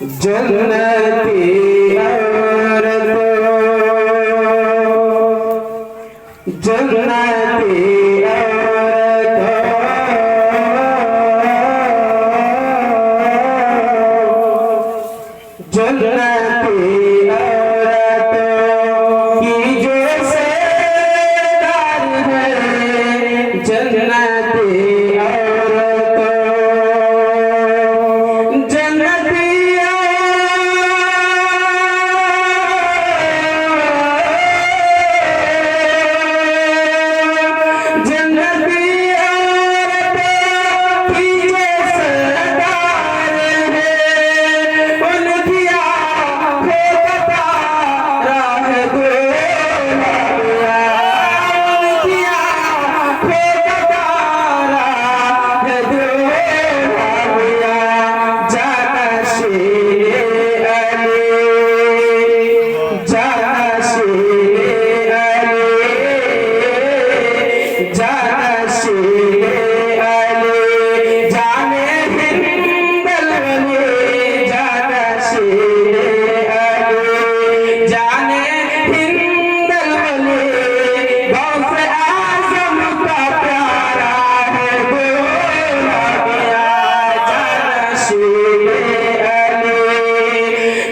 जन्नती औरतों जन्नती औरतों जन्नती औरतों की जो सेदार है जन्नती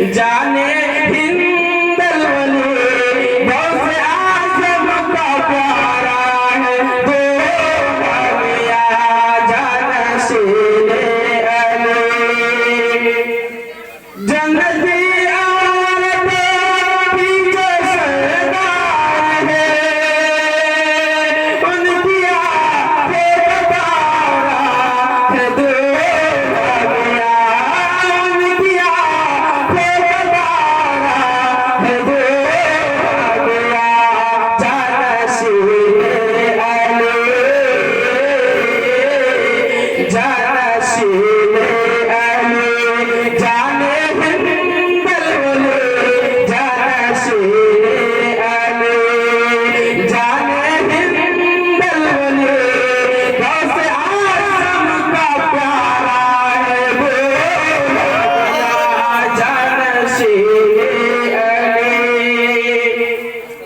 जाने हिंदल वली गौसे आज़म का प्यारा है दो नबिया जानशीन अली जन्नती औरतों की जो सरदार है उनकी आँखें बतारा है दो नबिया उनकी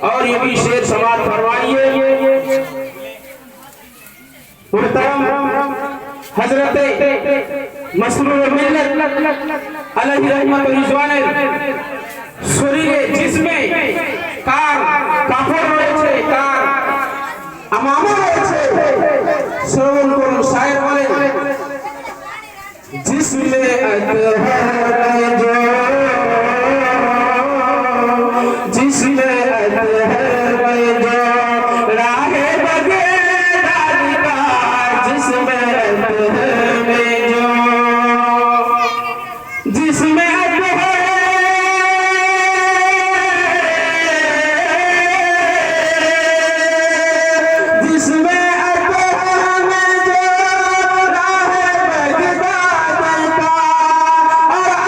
और ये भी शेर समाज फरमाइए हजरत मसरूर मिल्लत अलैहि रहमत व रिजवान শরীরে जिसमे কার কাপড় রয়েছে কার আমামা রয়েছে শ্রবণ করুন শায়ের বলেন जिसमे अतहर जो जिसमे और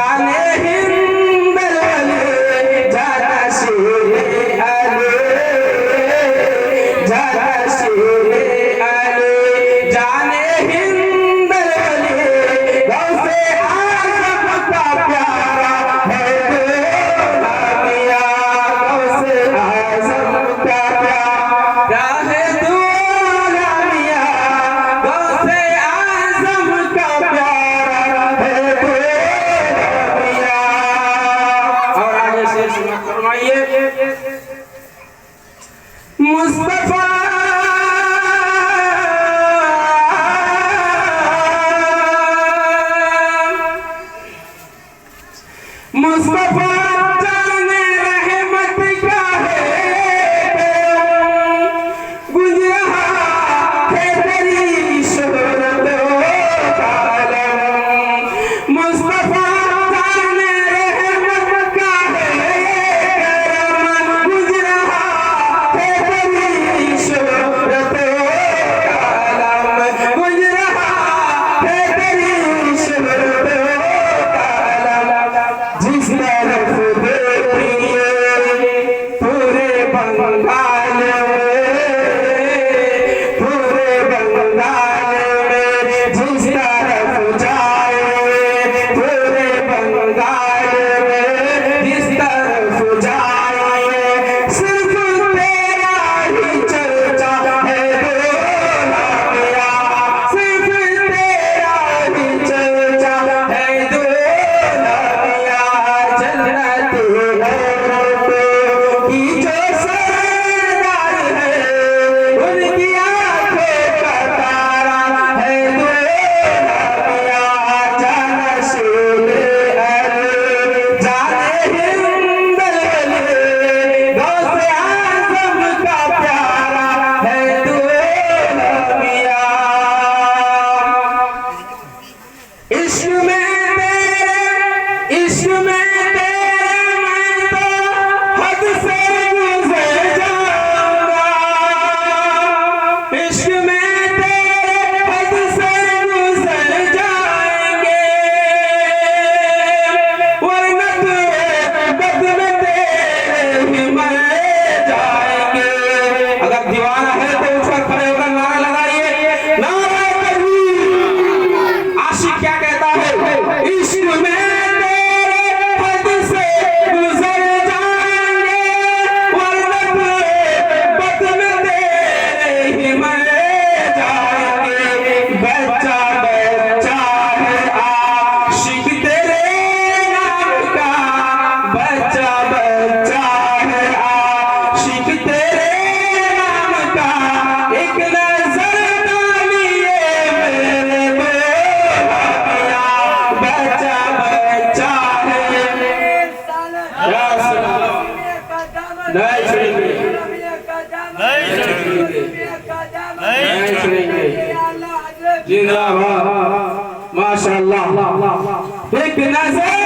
जाने हिंद वाले जाना शेरे आले जाना शेरे आले जाने हिंद वाले गौसे आजम का प्यारा है दुनिया गौसे आजम का प्यारा है दुनिया गौसे आजम का प्यारा है दुनिया। और आगे से सुना फरमाइए मुस्तफा मुस्तफा जाने रहमत का है गुंज रहा है तेरी शोहरत का आलम मुस्तफा जाने रहमत का है गुंज रहा है तेरी शोहरत का आलम गुंज रहा है तेरी शोहरत का आलम जिस तरफ देखिए पूरे बंगाल में जिस तरफ जाए पूरे बंगाल में जिस तरफ जाए सिर्फ तेरा ही चर्चा है दुनिया सिर्फ तेरा ही चर्चा है दुनिया जन्नत की जो सरदार है उनकी आंखों का तारा है दुनिया जाना शेरे आले जाने हिंद वाले गौसे आजम का प्यारा है दुनिया। इश्क में तेरे इश्क में तेरे मैं तो हद से गुजर जाऊंगा इश्क में तेरे हद से गुजर जाएंगे वरना तेरे बद में तेरे ही मर जाएंगे। अगर दीवाना है तो उस पर खड़े होकर नारा लगाइए नारा तकबीर। आशिक क्या कहता है इश्क में तेरे हद से गुजर जाएंगे वरना तेरे बद में तेरे ही मर जाएंगे। बच्चा बच्चा है आशिक तेरे नाम का बच्चा बच्चा है आशिक तेरे नाम का एक नजर डालिए मेरे बोलिया बच्चा बच्चा है नहीं सुनेंगे नहीं सुनेंगे जिंदाबाद माशाअल्लाह एक नजर